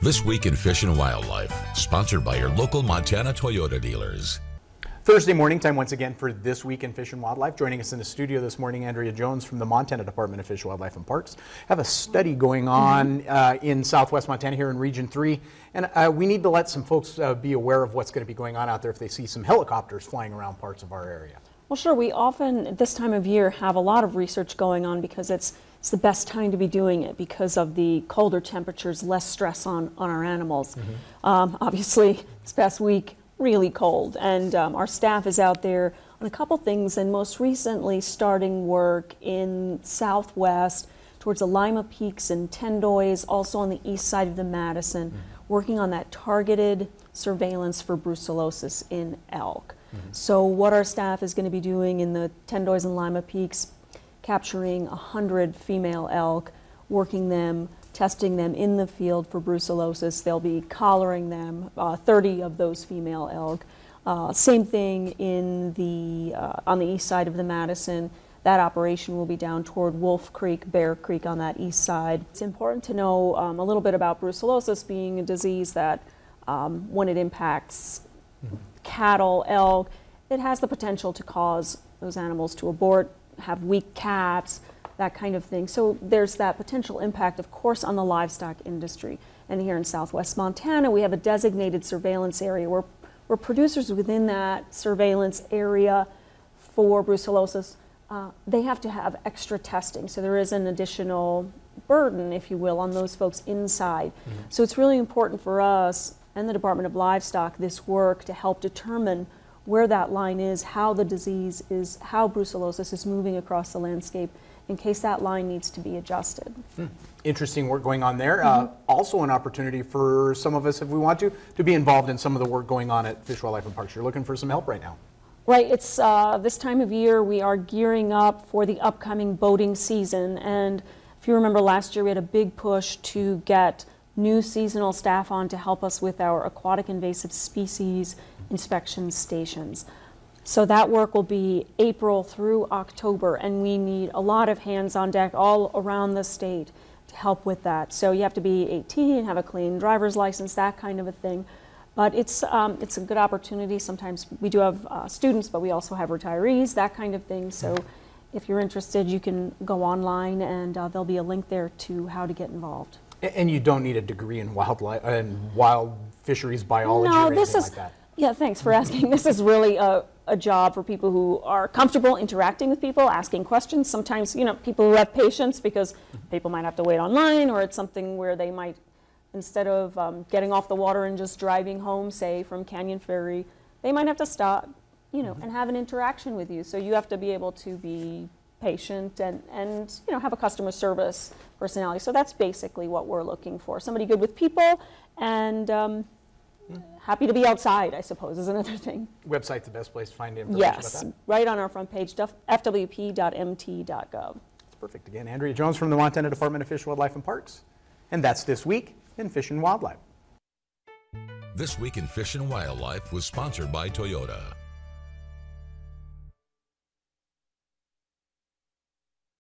This Week in Fish and Wildlife, sponsored by your local Montana Toyota dealers. Thursday morning time once again for This Week in Fish and Wildlife. Joining us in the studio this morning, Andrea Jones from the Montana Department of Fish, Wildlife and Parks. Have a study going on in southwest Montana here in Region 3. And we need to let some folks be aware of what's going to be going on out there if they see some helicopters flying around parts of our area. Well, sure. We often, at this time of year, have a lot of research going on because it's the best time to be doing it because of the colder temperatures, less stress on our animals. Obviously, this past week, really cold, and our staff is out there on a couple things, and most recently starting work in southwest towards the Lima Peaks and Tendoys, also on the east side of the Madison, working on that targeted surveillance for brucellosis in elk. So what our staff is going to be doing in the Tendoys and Lima Peaks, capturing 100 female elk, working them, testing them in the field for brucellosis. They'll be collaring them, 30 of those female elk. Same thing in the on the east side of the Madison. That operation will be down toward Wolf Creek, Bear Creek on that east side. It's important to know a little bit about brucellosis being a disease that when it impacts cattle, elk, it has the potential to cause those animals to abort, have weak calves, that kind of thing. So there's that potential impact, of course, on the livestock industry. And here in southwest Montana, we have a designated surveillance area where producers within that surveillance area for brucellosis, they have to have extra testing. So there is an additional burden, if you will, on those folks inside. So it's really important for us and the Department of Livestock, this work to help determine where that line is, how the disease is, how brucellosis is moving across the landscape, in case that line needs to be adjusted. Interesting work going on there. Also an opportunity for some of us, if we want to be involved in some of the work going on at Fish, Wildlife and Parks. You're looking for some help right now. Right, it's this time of year we are gearing up for the upcoming boating season, and if you remember last year we had a big push to get new seasonal staff on to help us with our aquatic invasive species inspection stations. So that work will be April through October, and we need a lot of hands on deck all around the state to help with that. So you have to be 18, have a clean driver's license, that kind of a thing. But it's a good opportunity. Sometimes we do have students, but we also have retirees, that kind of thing. So if you're interested, you can go online, and there'll be a link there to how to get involved. And you don't need a degree in wildlife and wild fisheries biology or anything like that. Yeah, thanks for asking. This is really a job for people who are comfortable interacting with people, asking questions. Sometimes, you know, people who have patience because people might have to wait online, or it's something where they might, instead of getting off the water and just driving home, say, from Canyon Ferry, they might have to stop, you know, and have an interaction with you. So you have to be able to be patient and you know, have a customer service personality. So that's basically what we're looking for. Somebody good with people and happy to be outside, I suppose, is another thing. Website's the best place to find information about that? Yes, right on our front page, fwp.mt.gov. That's perfect. Again, Andrea Jones from the Montana Department of Fish, Wildlife and Parks. And that's This Week in Fish and Wildlife. This Week in Fish and Wildlife was sponsored by Toyota.